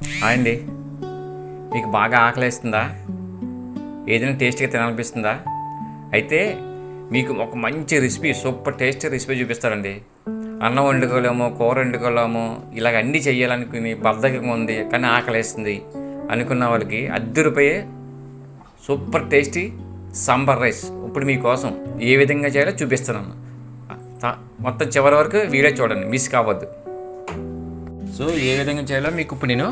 Hi అండి. మీకు బాగా ఆకలేస్తుందా? ఏదైనా టేస్ట్గా తినాలనిపిస్తుందా? అయితే మీకు ఒక మంచి రెసిపీ, సూపర్ టేస్టీ రెసిపీ చూపిస్తారండి. అన్నం వండుకోలేము, కూర వండుకోలేము, ఇలాగ అన్నీ చేయాలనుకుని బద్ధకంగా ఉంది కానీ ఆకలేస్తుంది అనుకున్న వాళ్ళకి రూపాయే సూపర్ టేస్టీ సాంబార్ రైస్ ఇప్పుడు మీకోసం ఏ విధంగా చేయాలో చూపిస్తున్నాను. మొత్తం చివరి వరకు వీడియో చూడండి, మిస్ కావద్దు. సో ఏ విధంగా చేయాలో మీకు ఇప్పుడు నేను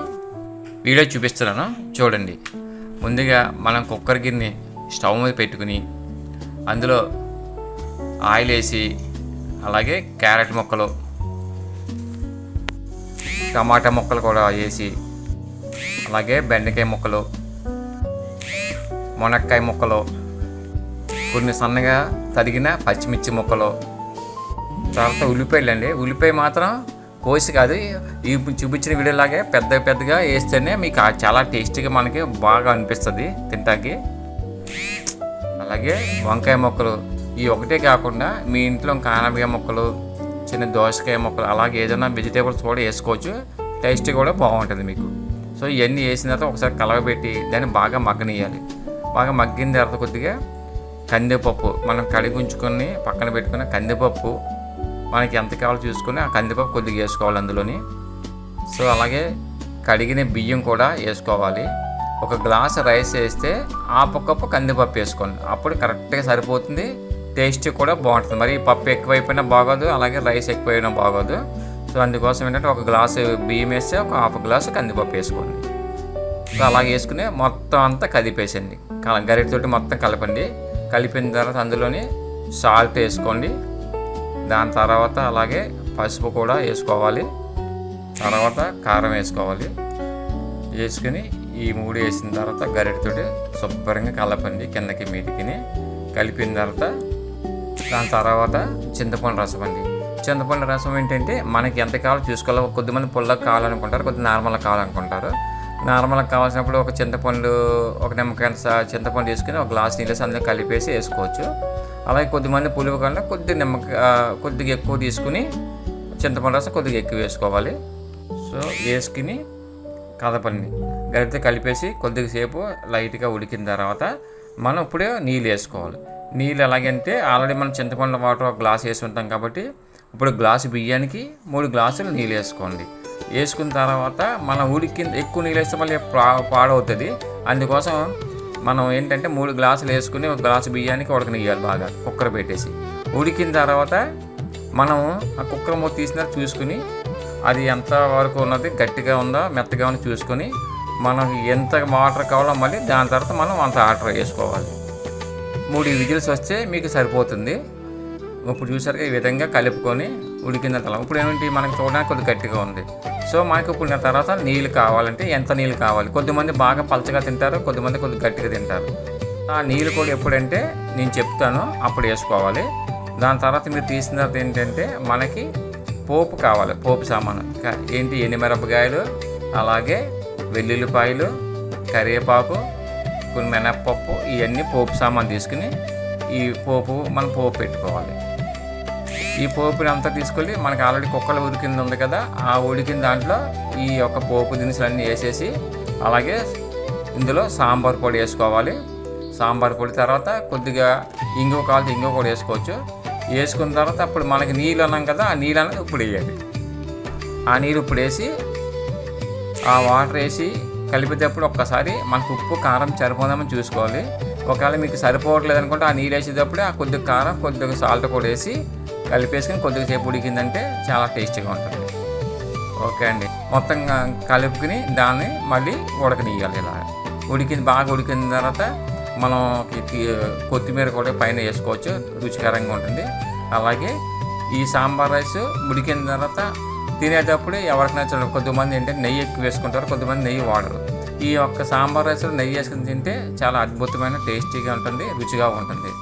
వీడియో చూపిస్తున్నాను, చూడండి. ముందుగా మనం కుక్కర్ గిన్నె స్టవ్ మీద పెట్టుకుని అందులో ఆయిల్ వేసి, అలాగే క్యారెట్ ముక్కలు, టమాటా ముక్కలు కూడా వేసి, అలాగే బెండకాయ ముక్కలు, మునక్కాయ ముక్కలు, కొన్ని సన్నగా తరిగిన పచ్చిమిర్చి ముక్కలు, తర్వాత ఉల్లిపాయలు అండి. ఉల్లిపాయ మాత్రం కోసి కాదు, ఈ చూపించిన వీడియోలాగే పెద్దగా వేస్తేనే మీకు చాలా టేస్టీగా మనకి బాగా అనిపిస్తుంది తింటాకి. అలాగే వంకాయ ముక్కలు, ఈ ఒకటే కాకుండా మీ ఇంట్లో కానపకాయ ముక్కలు, చిన్న దోసకాయ ముక్కలు, అలాగే ఏదైనా వెజిటేబుల్స్ కూడా వేసుకోవచ్చు, టేస్ట్ కూడా బాగుంటుంది మీకు. సో ఇవన్నీ వేసిన తర్వాత ఒకసారి కలవబెట్టి దాన్ని బాగా మగ్గనియాలి. బాగా మగ్గిన తర్వాత కొద్దిగా కందిపప్పు, మనం కడిగి ఉంచుకొని పక్కన పెట్టుకున్న కందిపప్పు, మనకి ఎంత కావాలో చూసుకొని ఆ కందిపప్పు కొద్దిగా వేసుకోవాలి అందులోని. సో అలాగే కడిగిన బియ్యం కూడా వేసుకోవాలి. ఒక గ్లాస్ రైస్ వేస్తే ఆ కప్పు కందిపప్పు వేసుకోండి, అప్పుడు కరెక్ట్గా సరిపోతుంది, టేస్ట్ కూడా బాగుంటుంది. మరి పప్పు ఎక్కువైపోయినా బాగోదు, అలాగే రైస్ ఎక్కువైనా బాగోదు. సో అందుకోసం ఏంటంటే ఒక గ్లాసు బియ్యం వేస్తే ఒక హాఫ్ గ్లాసు కందిపప్పు వేసుకోండి. సో అలాగే వేసుకుని మొత్తం అంతా కదిపేసండి, గరిటెతోటి మొత్తం కలపండి. కలిపిన తర్వాత అందులోని సాల్ట్ వేసుకోండి. దాని తర్వాత అలాగే పసుపు కూడా వేసుకోవాలి, తర్వాత కారం వేసుకోవాలి. వేసుకుని ఈ మూడు వేసిన తర్వాత గరిటెతోటి శుభ్రంగా కలపండి, కిందకి మీదికి కలిపిన తర్వాత దాని తర్వాత చింతపండు రసం అండి. చింతపండు రసం ఏంటంటే మనకి ఎంత కావాలో చూసుకోవాలి. కొద్దిమంది పుల్లగా కావాలనుకుంటారు, కొద్ది నార్మల్గా కావాలనుకుంటారు. నార్మల్గా కావాల్సినప్పుడు ఒక చింతపండు, ఒక నిమ్మకాయ చింతపండు తీసుకుని ఒక గ్లాస్ నీళ్ళు అందులో కలిపేసి వేసుకోవచ్చు. అలాగే కొద్దిమంది పులుపు కన్నా కొద్దిగా ఎక్కువ తీసుకుని చింతపండు రసం కొద్దిగా ఎక్కువ వేసుకోవాలి. సో వేసుకుని కదపండి, గరిటెతో కలిపేసి కొద్దిగా సేపు లైట్గా ఉడికిన తర్వాత మనం ఇప్పుడే నీళ్ళు వేసుకోవాలి. నీళ్ళు ఎలాగంటే ఆల్రెడీ మనం చింతపండు వాటర్ ఒక గ్లాస్ వేసి ఉంటాం కాబట్టి ఇప్పుడు గ్లాసు బియ్యానికి 3 గ్లాసులు నీళ్ళు వేసుకోండి. వేసుకున్న తర్వాత మనం ఎక్కువ నీళ్ళు వేస్తే మళ్ళీ పాడవుతుంది. అందుకోసం మనం ఏంటంటే 3 గ్లాసులు వేసుకుని ఒక గ్లాసు బియ్యానికి ఉడకనియ్యాలి బాగా కుక్కర్ పెట్టేసి. ఉడికిన తర్వాత మనం ఆ కుక్కర్ మూత తీసిన చూసుకుని అది ఎంత వరకు ఉన్నది, గట్టిగా ఉందో మెత్తగా ఉందో చూసుకొని మనకి ఎంత వాటర్ కావాలో మళ్ళీ దాని తర్వాత మనం అంత వాటర్ వేసుకోవాలి. 3 విజిల్స్ వస్తే మీకు సరిపోతుంది. ఇప్పుడు చూసారుగా ఈ విధంగా కలుపుకొని ఉడికిన తర్వాత ఇప్పుడు ఏమిటి మనకి చూడడానికి కొద్దిగా గట్టిగా ఉంది. సో మనకి ఇప్పుడు తర్వాత నీళ్ళు కావాలంటే ఎంత నీళ్ళు కావాలి, కొద్దిమంది బాగా పలచగా తింటారు, కొద్దిమంది కొద్దిగా గట్టిగా తింటారు. ఆ నీళ్ళు కూడా ఎప్పుడంటే నేను చెప్తాను అప్పుడు వేసుకోవాలి. దాని తర్వాత మీరు తీసిన తర్వాత ఏంటంటే మనకి పోపు కావాలి, పోపు సామాను ఏంటి, ఎండుమిరపకాయలు, అలాగే వెల్లుల్లిపాయలు, కరివేపాకు, కొన్ని మినప్పప్పు, ఇవన్నీ పోపు సామాను తీసుకుని ఈ మనం పోపు పెట్టుకోవాలి. ఈ పోపుని అంతా తీసుకొని మనకి ఆల్రెడీ కుక్కలు ఉడికింది ఉంది కదా, ఆ ఉడికిన దాంట్లో ఈ యొక్క పోపు దినుసులన్నీ వేసేసి, అలాగే ఇందులో సాంబార్ పొడి వేసుకోవాలి. సాంబార్ పొడి తర్వాత కొద్దిగా ఇంగువ కావాలి, ఇంగువ కూడా వేసుకోవచ్చు. వేసుకున్న తర్వాత అప్పుడు మనకి నీళ్ళు అన్నాం కదా, ఆ నీళ్ళు అనేది ఇప్పుడు వేయాలి. ఆ నీళ్ళు ఇప్పుడు వేసి ఆ వాటర్ వేసి కలిపేటప్పుడు ఒక్కసారి మనకు ఉప్పు కారం సరిపోదామని చూసుకోవాలి. ఒకవేళ మీకు సరిపోవట్లేదు అనుకుంటే ఆ నీళ్ళు వేసేటప్పుడే ఆ కొద్దిగా కారం, కొద్దిగా సాల్ట్ కూడా వేసి కలిపేసుకొని కొద్దిగా సేపు ఉడికిందంటే చాలా టేస్టీగా ఉంటుంది. ఓకే అండి, మొత్తం కలుపుకుని దాన్ని మళ్ళీ ఉడకనియ్యాలి. ఇలా బాగా ఉడికిన తర్వాత మనం కొత్తిమీర కూడా పైన వేసుకోవచ్చు, రుచికరంగా ఉంటుంది. అలాగే ఈ సాంబార్ రైస్ ఉడికిన తర్వాత తినేటప్పుడు ఎవరికి నచ్చదు, కొద్దిమంది ఏంటంటే నెయ్యి ఎక్కువ వేసుకుంటారు, కొద్దిమంది నెయ్యి వాడరు. ఈ యొక్క సాంబార్ రైస్లో నెయ్యి వేసుకుని తింటే చాలా అద్భుతమైన టేస్టీగా ఉంటుంది, రుచిగా ఉంటుంది.